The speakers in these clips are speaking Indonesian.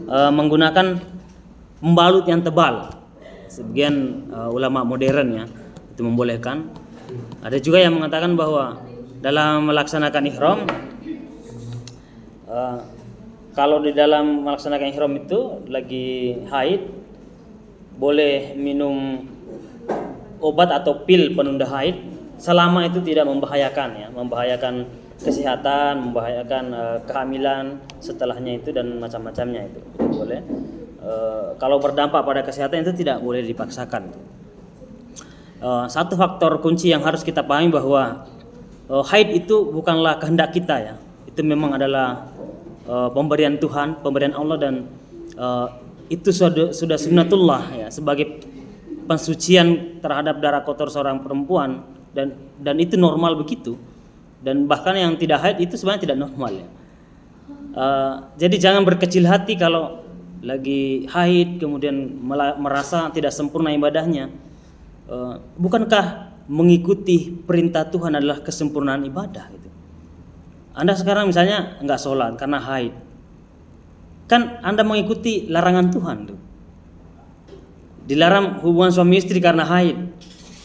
menggunakan pembalut yang tebal. Sebagian ulama modern ya itu membolehkan. Ada juga yang mengatakan bahwa dalam melaksanakan ihram, kalau di dalam melaksanakan ihram itu lagi haid, boleh minum obat atau pil penunda haid selama itu tidak membahayakan kesehatan, membahayakan kehamilan setelahnya itu dan macam-macamnya itu boleh. Kalau berdampak pada kesehatan itu tidak boleh dipaksakan. Satu faktor kunci yang harus kita pahami bahwa haid itu bukanlah kehendak kita ya. Itu memang adalah pemberian Tuhan, pemberian Allah, dan itu sudah sunnatullah ya, sebagai pensucian terhadap darah kotor seorang perempuan, dan itu normal begitu. Dan bahkan yang tidak haid itu sebenarnya tidak normal ya. Jadi jangan berkecil hati kalau lagi haid kemudian merasa tidak sempurna ibadahnya. Bukankah mengikuti perintah Tuhan adalah kesempurnaan ibadah gitu? Anda sekarang misalnya enggak sholat karena haid, kan Anda mengikuti larangan Tuhan tuh. Dilarang hubungan suami istri karena haid,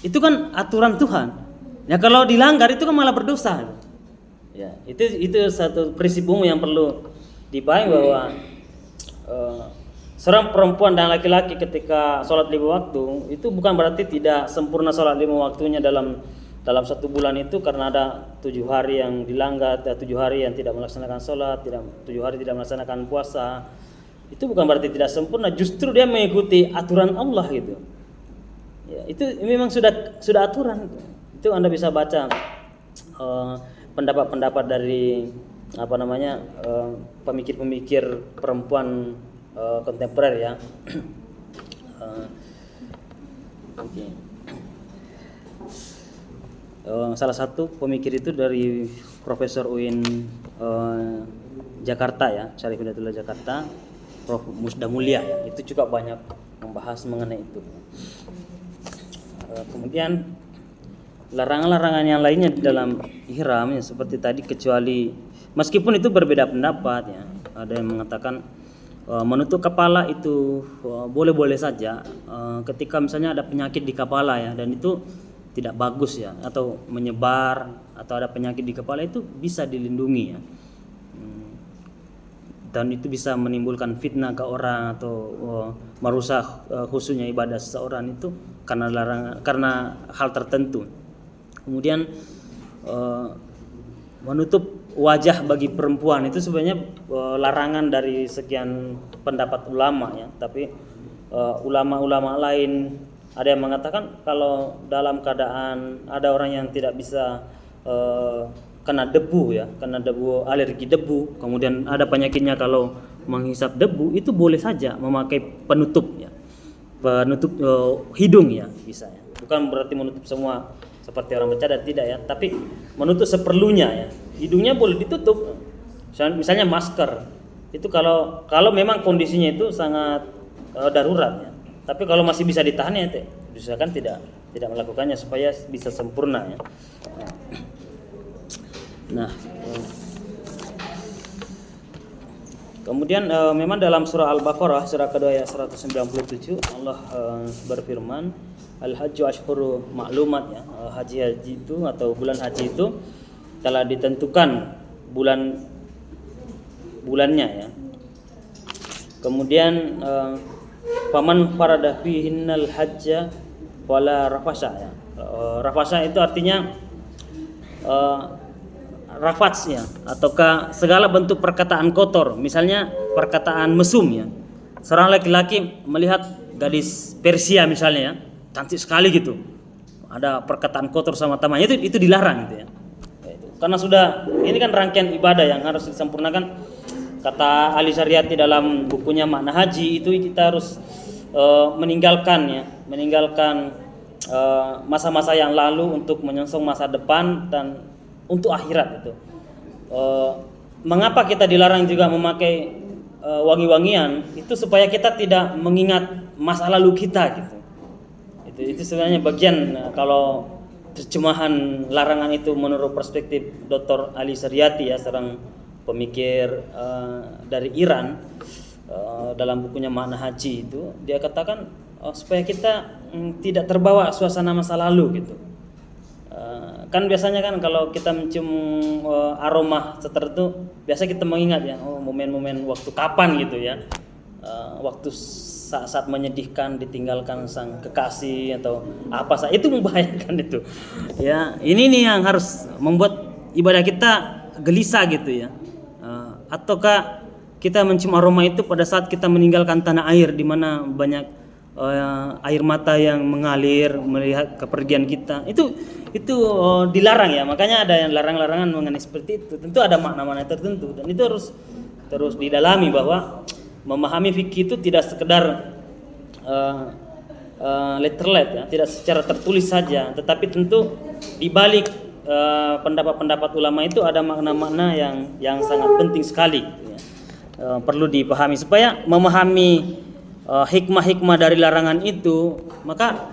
itu kan aturan Tuhan. Ya kalau dilanggar itu kan malah berdosa. Ya, itu satu prinsip umum yang perlu dipahami bahwa seorang perempuan dan laki-laki ketika sholat 5 waktu itu bukan berarti tidak sempurna sholat 5 waktunya dalam satu bulan itu, karena ada 7 hari yang dilanggar, 7 hari yang tidak melaksanakan sholat, 7 hari tidak melaksanakan puasa. Itu bukan berarti tidak sempurna, justru dia mengikuti aturan Allah gitu. Ya, itu memang sudah aturan. Itu Anda bisa baca pendapat-pendapat dari pemikir-pemikir perempuan kontemporer ya. Okay. Salah satu pemikir itu dari Profesor UIN Jakarta ya, Syarif Hidayatullah Jakarta, Prof. Musda Mulia ya, itu juga banyak membahas mengenai itu. Kemudian larangan-larangan yang lainnya di dalam ihram ya, seperti tadi, kecuali meskipun itu berbeda pendapat ya. Ada yang mengatakan menutup kepala itu boleh-boleh saja ketika misalnya ada penyakit di kepala ya, dan itu tidak bagus ya, atau menyebar atau ada penyakit di kepala, itu bisa dilindungi ya. Dan itu bisa menimbulkan fitnah ke orang atau merusak khusyuknya ibadah seseorang itu karena hal tertentu. Kemudian menutup wajah bagi perempuan itu sebenarnya larangan dari sekian pendapat ulama ya, tapi ulama-ulama lain ada yang mengatakan kalau dalam keadaan ada orang yang tidak bisa kena debu ya, kena debu, alergi debu, kemudian ada penyakitnya, kalau menghisap debu itu boleh saja memakai penutup ya, penutup hidung ya bisa ya. Bukan berarti menutup semua seperti orang bercadar, tidak ya, tapi menutup seperlunya ya. Hidungnya boleh ditutup, misalnya masker itu kalau memang kondisinya itu sangat darurat ya. Tapi kalau masih bisa ditahan ya, usahakan tidak melakukannya supaya bisa sempurna ya. Nah, kemudian memang dalam surah Al-Baqarah surah kedua ayat 197 Allah berfirman, Al-Hajju Ashhuru Ma'lumat ya, haji itu atau bulan haji itu telah ditentukan bulannya ya. Kemudian faman farada fihinnal hajja wala rafasa ya. Rafasa itu artinya rafats ya, ataukah segala bentuk perkataan kotor, misalnya perkataan mesum ya. Seorang laki-laki melihat gadis Persia misalnya ya, cantik sekali gitu, ada perkataan kotor sama temannya, itu dilarang gitu ya. Karena sudah, ini kan rangkaian ibadah yang harus disempurnakan. Kata Ali Syariati dalam bukunya Makna Haji, itu kita harus meninggalkan masa-masa yang lalu untuk menyongsong masa depan dan untuk akhirat itu. Mengapa kita dilarang juga memakai wangi-wangian? Itu supaya kita tidak mengingat masa lalu kita gitu. Itu sebenarnya bagian kalau terjemahan larangan itu menurut perspektif Dr. Ali Syariati ya, seorang pemikir dari Iran. dalam bukunya Makna Haji itu dia katakan supaya kita tidak terbawa suasana masa lalu gitu. Kan biasanya kan kalau kita mencium aroma tertentu biasa kita mengingat ya momen-momen waktu kapan gitu ya, waktu saat menyedihkan ditinggalkan sang kekasih atau apa saja, itu membahayakan itu ya. Ini nih yang harus membuat ibadah kita gelisah gitu ya. Ataukah kita mencium aroma itu pada saat kita meninggalkan tanah air di mana banyak air mata yang mengalir melihat kepergian kita, itu dilarang ya. Makanya ada yang larangan mengenai seperti itu. Tentu ada makna-makna tertentu dan itu harus terus didalami, bahwa memahami fikih itu tidak sekedar letterlet ya, tidak secara tertulis saja, tetapi tentu di balik pendapat-pendapat ulama itu ada makna-makna yang sangat penting sekali ya. Perlu dipahami supaya memahami hikmah-hikmah dari larangan itu, maka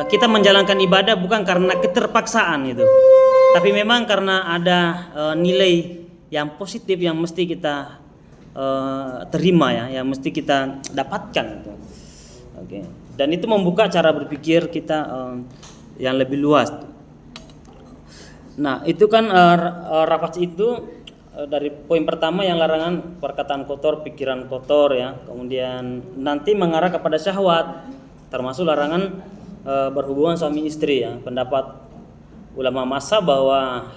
kita menjalankan ibadah bukan karena keterpaksaan itu, tapi memang karena ada nilai yang positif yang mesti kita terima ya, yang mesti kita dapatkan itu. Oke. Dan itu membuka cara berpikir kita yang lebih luas. Nah, itu kan rafaz itu dari poin pertama yang larangan perkataan kotor, pikiran kotor ya. Kemudian nanti mengarah kepada syahwat, termasuk larangan berhubungan suami istri ya. Pendapat ulama masa bahwa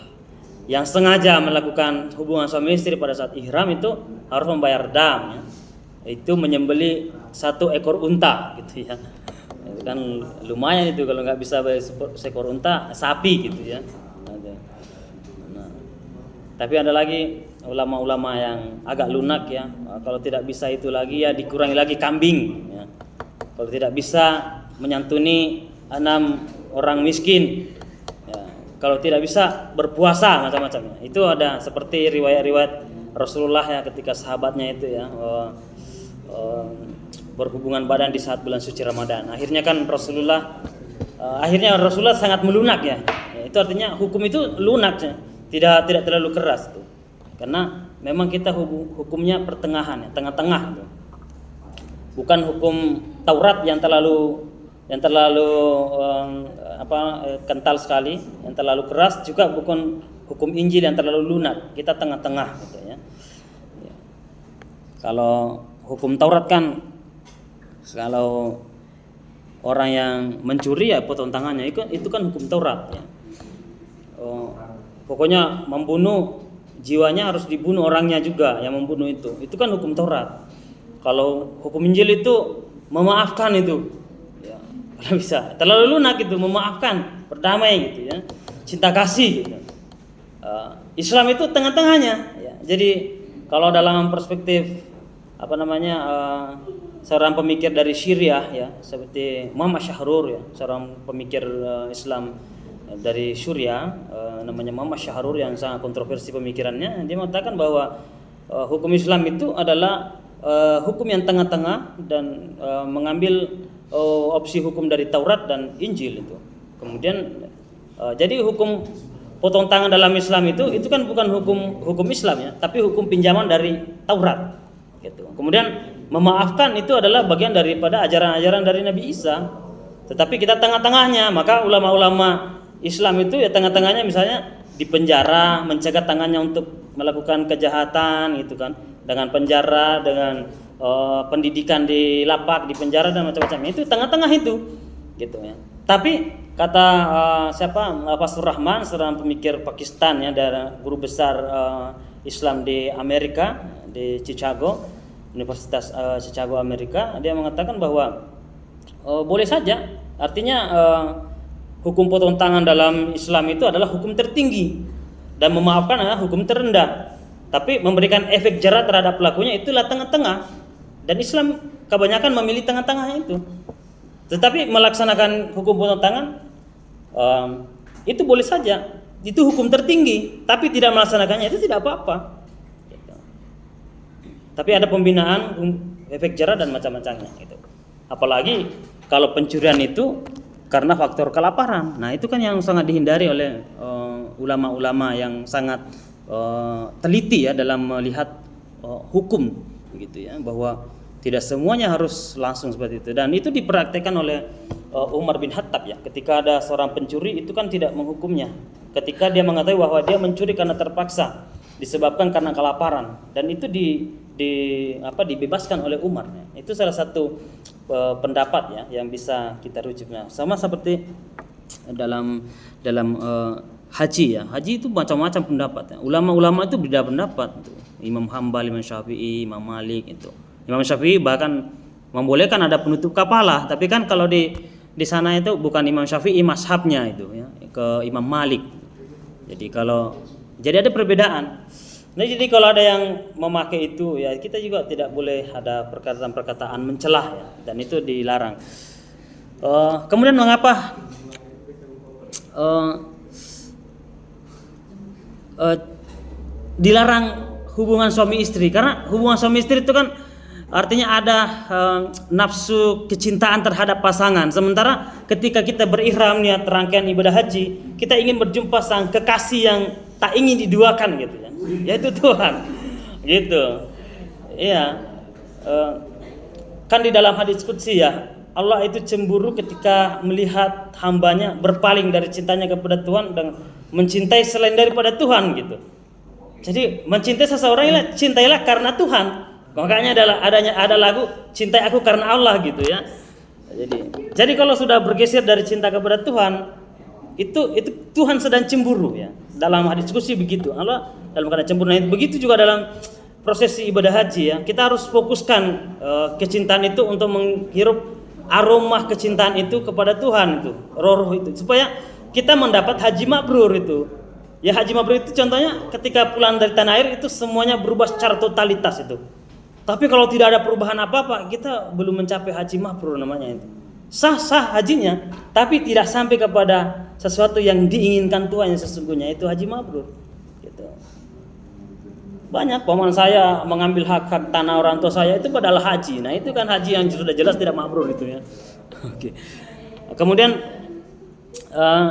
yang sengaja melakukan hubungan suami istri pada saat ihram itu harus membayar dam ya. Itu menyembeli 1 ekor unta gitu ya. Itu kan lumayan itu, kalau nggak bisa bayar seekor unta, sapi gitu ya. Nah, tapi ada lagi ulama-ulama yang agak lunak ya. Kalau tidak bisa itu lagi ya dikurangi lagi kambing ya. Kalau tidak bisa menyantuni 6 orang miskin ya. Kalau tidak bisa berpuasa macam-macam. Itu ada seperti riwayat-riwayat Rasulullah ya, ketika sahabatnya itu ya berhubungan badan di saat bulan suci Ramadan. Akhirnya Rasulullah sangat melunak ya. Itu artinya hukum itu lunak ya. Tidak terlalu keras tuh. Karena memang kita hukumnya pertengahan ya, tengah-tengah gitu. Bukan hukum Taurat yang terlalu kental sekali, yang terlalu keras, juga bukan hukum Injil yang terlalu lunak. Kita tengah-tengah gitu ya. Kalau hukum Taurat kan, kalau orang yang mencuri ya potong tangannya, itu kan hukum Taurat ya. Pokoknya membunuh, jiwanya harus dibunuh orangnya juga yang membunuh itu kan hukum Taurat. Kalau hukum Injil itu memaafkan itu ya, kalau bisa terlalu lunak itu, memaafkan, berdamai gitu ya, cinta kasih gitu. Islam itu tengah-tengahnya ya. Jadi kalau dalam perspektif seorang pemikir dari Syria ya, seperti Muhammad Syahrur ya, seorang pemikir Islam dari Syria, namanya Muhammad Syahrur, yang sangat kontroversi pemikirannya. Dia mengatakan bahwa hukum Islam itu adalah hukum yang tengah-tengah dan mengambil opsi hukum dari Taurat dan Injil itu. Kemudian jadi hukum potong tangan dalam Islam itu kan bukan hukum Islam ya, tapi hukum pinjaman dari Taurat gitu. Kemudian memaafkan itu adalah bagian daripada ajaran-ajaran dari Nabi Isa. Tetapi kita tengah-tengahnya, maka ulama-ulama Islam itu ya tengah-tengahnya, misalnya dipenjara, mencegah tangannya untuk melakukan kejahatan gitu kan, dengan penjara, dengan pendidikan di lapak, di penjara dan macam-macam. Itu tengah-tengah itu gitu ya. Tapi kata Fastur Rahman, seorang pemikir Pakistan ya, dari guru besar Islam di Amerika, di Chicago, Universitas Chicago Amerika, dia mengatakan bahwa boleh saja, artinya hukum potong tangan dalam Islam itu adalah hukum tertinggi dan memaafkan adalah hukum terendah. Tapi memberikan efek jera terhadap pelakunya itulah tengah-tengah, dan Islam kebanyakan memilih tengah-tengah itu. Tetapi melaksanakan hukum potong tangan itu boleh saja, itu hukum tertinggi, tapi tidak melaksanakannya itu tidak apa-apa. Tapi ada pembinaan, efek jera dan macam-macamnya gitu. Apalagi kalau pencurian itu karena faktor kelaparan. Nah, itu kan yang sangat dihindari oleh ulama-ulama yang sangat teliti ya dalam melihat hukum gitu ya, bahwa tidak semuanya harus langsung seperti itu. Dan itu dipraktekkan oleh Umar bin Khattab ya. Ketika ada seorang pencuri itu kan tidak menghukumnya. Ketika dia mengetahui bahwa dia mencuri karena terpaksa, disebabkan karena kelaparan, dan itu dibebaskan oleh Umar. Ya. Itu salah satu pendapat ya yang bisa kita rujuk. Nah, sama seperti dalam haji ya. Haji itu macam-macam pendapat ya. Ulama-ulama itu beda pendapat. Imam Hambal, Imam Syafi'i, Imam Malik itu. Imam Syafi'i bahkan membolehkan ada penutup kepala, tapi kan kalau di sana itu bukan Imam Syafi'i mazhabnya itu ya, ke Imam Malik. Jadi ada perbedaan. Nah, jadi kalau ada yang memakai itu ya kita juga tidak boleh ada perkataan-perkataan mencelah ya, dan itu dilarang. Kemudian mengapa dilarang hubungan suami istri? Karena hubungan suami istri itu kan artinya ada nafsu kecintaan terhadap pasangan. Sementara ketika kita berihram niat rangkaian ibadah haji, kita ingin berjumpa sang kekasih yang tak ingin diduakan gitu ya, yaitu Tuhan gitu. Iya, kan di dalam hadits qudsi ya, Allah itu cemburu ketika melihat hambanya berpaling dari cintanya kepada Tuhan dan mencintai selain daripada Tuhan gitu. Jadi mencintai seseorang ini cintailah karena Tuhan. Makanya ada lagu cintai aku karena Allah gitu ya. Jadi kalau sudah bergeser dari cinta kepada Tuhan, itu Tuhan sedang cemburu ya. Dalam hadis qudsi begitu. Allah dalam keadaan cemburu. Nah, begitu juga dalam prosesi ibadah haji ya. Kita harus fokuskan kecintaan itu untuk menghirup aroma kecintaan itu kepada Tuhan itu, roh itu, supaya kita mendapat haji mabrur itu. Ya, haji mabrur itu contohnya ketika pulang dari tanah air itu semuanya berubah secara totalitas itu. Tapi kalau tidak ada perubahan apa-apa, kita belum mencapai haji mabrur namanya itu. Sah hajinya, tapi tidak sampai kepada sesuatu yang diinginkan Tuhan yang sesungguhnya, itu haji mabrur. Gitu. Banyak paman saya mengambil hak tanah orang tua saya itu padahal haji. Nah, itu kan haji yang sudah jelas tidak mabrur itu ya. Oke. Kemudian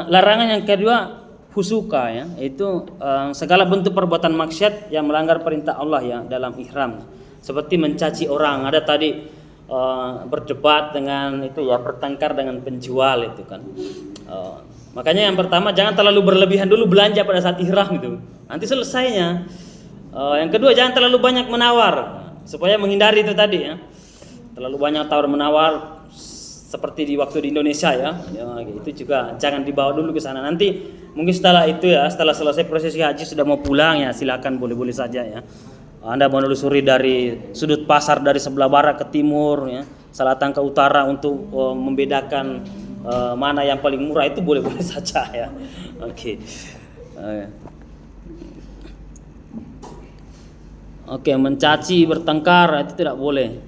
larangan yang kedua fusuka ya, itu segala bentuk perbuatan maksiat yang melanggar perintah Allah ya dalam ihram. Seperti mencaci orang, ada tadi berdebat dengan itu ya, bertengkar dengan penjual itu kan. Makanya yang pertama jangan terlalu berlebihan dulu belanja pada saat ihram itu. Nanti selesainya. Yang kedua jangan terlalu banyak menawar supaya menghindari itu tadi ya. Terlalu banyak tawar menawar seperti di waktu di Indonesia ya. Itu juga jangan dibawa dulu ke sana. Nanti mungkin setelah itu ya, setelah selesai prosesi haji sudah mau pulang ya, silakan boleh-boleh saja ya. Anda menelusuri dari sudut pasar dari sebelah barat ke timur ya, selatan ke utara untuk membedakan mana yang paling murah, itu boleh-boleh saja ya. Oke. Oke, mencaci, bertengkar itu tidak boleh.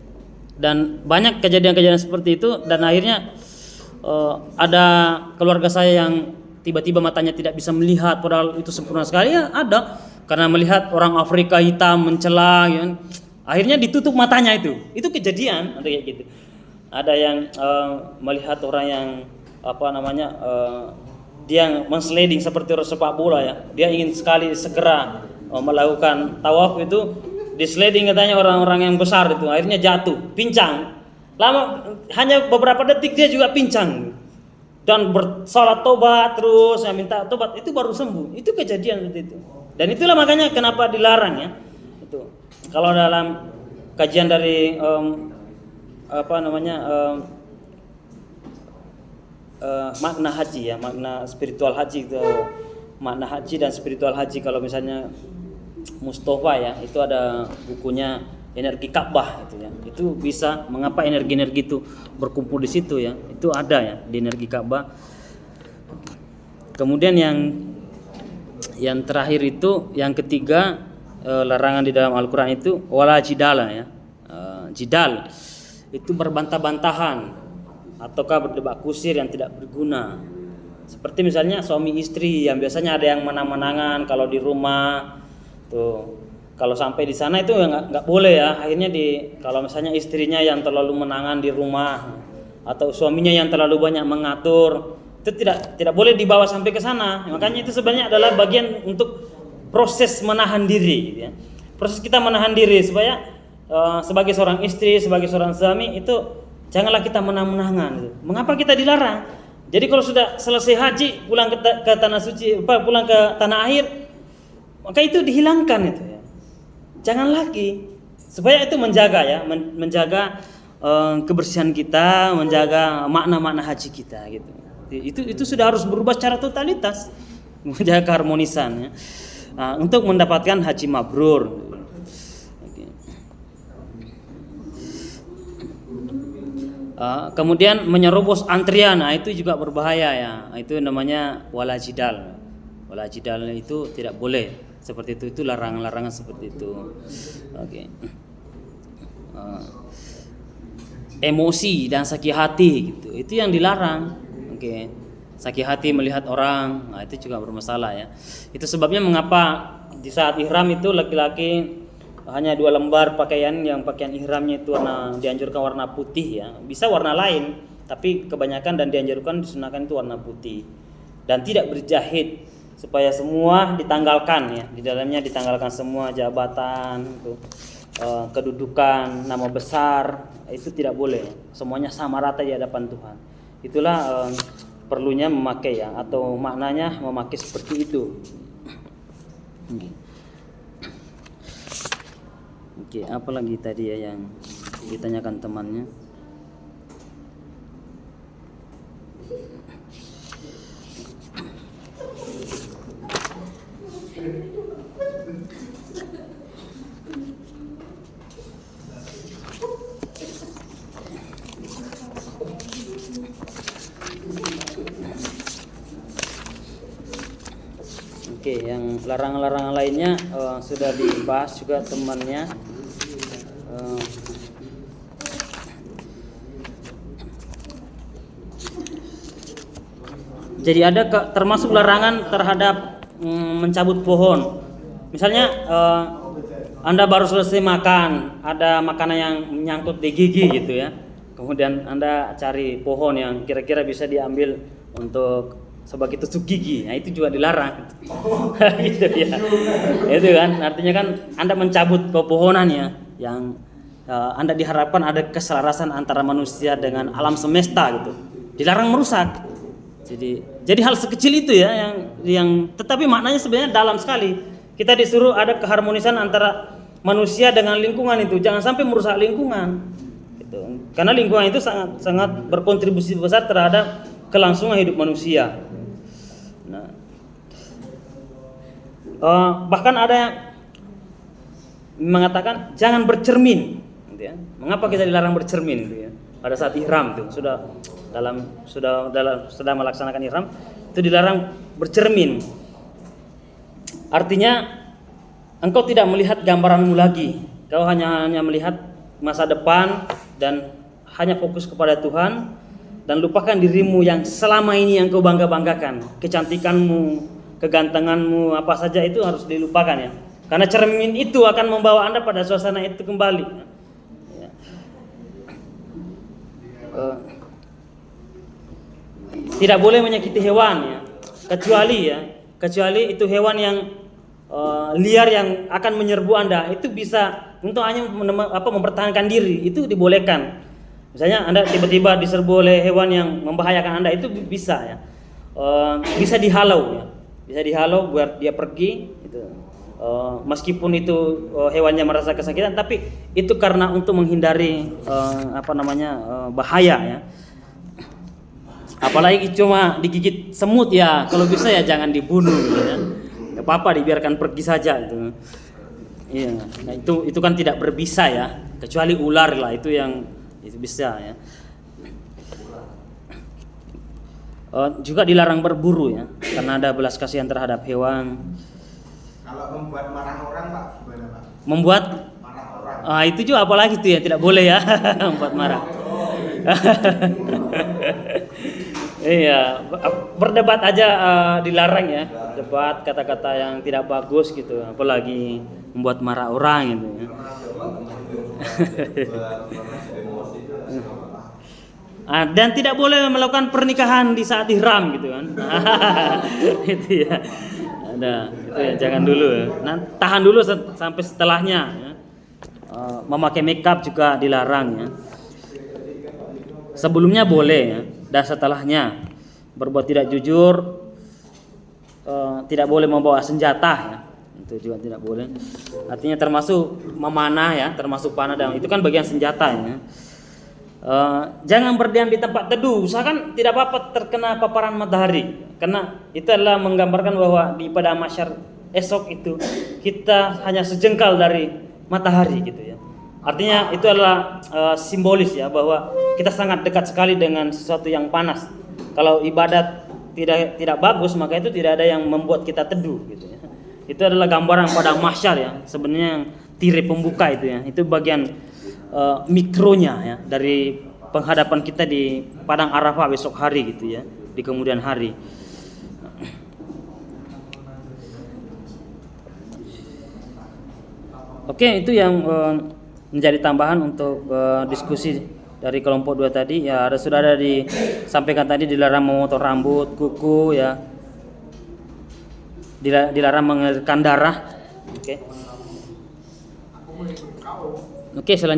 Dan banyak kejadian-kejadian seperti itu, dan akhirnya ada keluarga saya yang tiba-tiba matanya tidak bisa melihat padahal itu sempurna sekali ya, ada. Karena melihat orang Afrika hitam mencela ya, akhirnya ditutup matanya itu kejadian ada kayak gitu. Ada yang melihat orang yang dia mensleding seperti orang sepak bola ya, dia ingin sekali segera melakukan tawaf itu, di sliding katanya orang-orang yang besar itu, akhirnya jatuh pincang, lama hanya beberapa detik dia juga pincang dan bersalat tobat terus ya, minta tobat, itu baru sembuh. Itu kejadian seperti itu. Dan itulah makanya kenapa dilarang ya. Itu kalau dalam kajian dari makna haji ya, makna spiritual haji itu, makna haji dan spiritual haji, kalau misalnya Mustafa ya, itu ada bukunya Energi Ka'bah itu ya. Itu bisa mengapa energi-energi itu berkumpul di situ ya. Itu ada ya di Energi Ka'bah. Kemudian yang terakhir itu, yang ketiga, larangan di dalam Al-Qur'an itu wala jidala ya. Jidal itu berbantah-bantahan ataukah berdebat kusir yang tidak berguna. Seperti misalnya suami istri yang biasanya ada yang menang-menangan kalau di rumah tuh. Kalau sampai di sana itu nggak boleh ya. Akhirnya kalau misalnya istrinya yang terlalu menangan di rumah atau suaminya yang terlalu banyak mengatur, itu tidak boleh dibawa sampai ke sana. Makanya itu sebenarnya adalah bagian untuk proses menahan diri gitu ya. Proses kita menahan diri supaya sebagai seorang istri, sebagai seorang suami itu janganlah kita menang-menangan gitu. Mengapa kita dilarang? Jadi kalau sudah selesai haji pulang ke tanah suci, pulang ke tanah air, maka itu dihilangkan itu ya. Jangan lagi, supaya itu menjaga ya, menjaga kebersihan kita, menjaga makna-makna haji kita gitu. Itu sudah harus berubah secara totalitas, menjaga keharmonisan ya. Untuk mendapatkan haji mabrur. Kemudian menyerobos antrian, itu juga berbahaya ya. Itu namanya wala jidal. Wala jidal itu tidak boleh seperti itu larangan-larangan seperti itu. Oke. Emosi dan sakit hati gitu. Itu yang dilarang. Oke. Sakit hati melihat orang, itu juga bermasalah ya. Itu sebabnya mengapa di saat ihram itu laki-laki hanya 2 lembar pakaian, yang pakaian ihramnya itu dianjurkan warna putih ya. Bisa warna lain, tapi kebanyakan dan dianjurkan disunahkan itu warna putih. Dan tidak berjahit supaya semua ditanggalkan ya. Di dalamnya ditanggalkan semua jabatan, kedudukan, nama besar, itu tidak boleh. Semuanya sama rata di hadapan Tuhan. Itulah perlunya memakai ya, atau maknanya memakai seperti itu. Oke, apa lagi tadi ya yang ditanyakan temannya? Oke, yang larangan-larangan lainnya sudah dibahas juga temannya. Jadi ada termasuk larangan terhadap mencabut pohon. Misalnya Anda baru selesai makan, ada makanan yang menyangkut di gigi gitu ya. Kemudian Anda cari pohon yang kira-kira bisa diambil untuk sebagai tusuk gigi. Nah, itu juga dilarang. Gitu ya. Itu kan artinya kan Anda mencabut pepohonan ya, yang Anda diharapkan ada keselarasan antara manusia dengan alam semesta gitu. Dilarang merusak. Jadi hal sekecil itu ya yang tetapi maknanya sebenarnya dalam sekali. Kita disuruh ada keharmonisan antara manusia dengan lingkungan itu. Jangan sampai merusak lingkungan. Gitu. Karena lingkungan itu sangat berkontribusi besar terhadap kelangsungan hidup manusia. Nah, bahkan ada yang mengatakan jangan bercermin. Gitu ya. Mengapa kita dilarang bercermin? Gitu ya. Pada saat ihram itu sudah melaksanakan ihram itu dilarang bercermin. Artinya engkau tidak melihat gambaranmu lagi. Kau hanya melihat masa depan dan hanya fokus kepada Tuhan dan lupakan dirimu yang selama ini yang kau bangga-banggakan. Kecantikanmu, kegantenganmu, apa saja itu harus dilupakan ya. Karena cermin itu akan membawa Anda pada suasana itu kembali. Tidak boleh menyakiti hewan ya, kecuali itu hewan yang liar yang akan menyerbu Anda, itu bisa untuk hanya mempertahankan diri, itu dibolehkan. Misalnya Anda tiba-tiba diserbu oleh hewan yang membahayakan Anda, itu bisa ya, bisa dihalau ya, bisa dihalau buat dia pergi gitu. Meskipun itu hewannya merasa kesakitan, tapi itu karena untuk menghindari bahaya ya. Apalagi cuma digigit semut ya, kalau bisa ya jangan dibunuh gitu ya. Gak apa-apa, dibiarkan pergi saja gitu. Iya, nah itu kan tidak berbisa ya, kecuali ular lah itu yang itu bisa ya. Juga dilarang berburu ya, karena ada belas kasihan terhadap hewan. Kalau membuat marah orang Pak, gimana Pak? Membuat marah orang. Itu juga apalagi itu ya, tidak boleh ya. Membuat marah. Iya, berdebat aja dilarang ya. Debat kata-kata yang tidak bagus gitu, apalagi membuat marah orang gitu ya. Dan tidak boleh melakukan pernikahan di saat ihram gitu kan. Itu ya. Ada itu ya, jangan dulu. Nah, tahan dulu sampai setelahnya ya. memakai makeup juga dilarang ya. Sebelumnya boleh ya, dan setelahnya berbuat tidak jujur, tidak boleh membawa senjata ya, itu juga tidak boleh. Artinya termasuk memanah ya, termasuk panah, dan itu kan bagian senjata ya. Jangan berdiam di tempat teduh, usahakan tidak apa-apa terkena paparan matahari, karena itu adalah menggambarkan bahwa pada masyar esok itu kita hanya sejengkal dari matahari gitu ya. Artinya itu adalah simbolis ya, bahwa kita sangat dekat sekali dengan sesuatu yang panas. Kalau ibadat tidak bagus, maka itu tidak ada yang membuat kita teduh gitu ya. Itu adalah gambaran pada mahsyar ya, sebenarnya yang tirai pembuka itu ya. Itu bagian mikronya ya dari penghadapan kita di padang Arafah besok hari gitu ya, di kemudian hari. Oke, itu yang menjadi tambahan untuk diskusi dari kelompok 2 tadi ya. Sudah ada disampaikan tadi, dilarang memotong rambut, kuku ya, dilarang mengalirkan darah. Oke, selanjutnya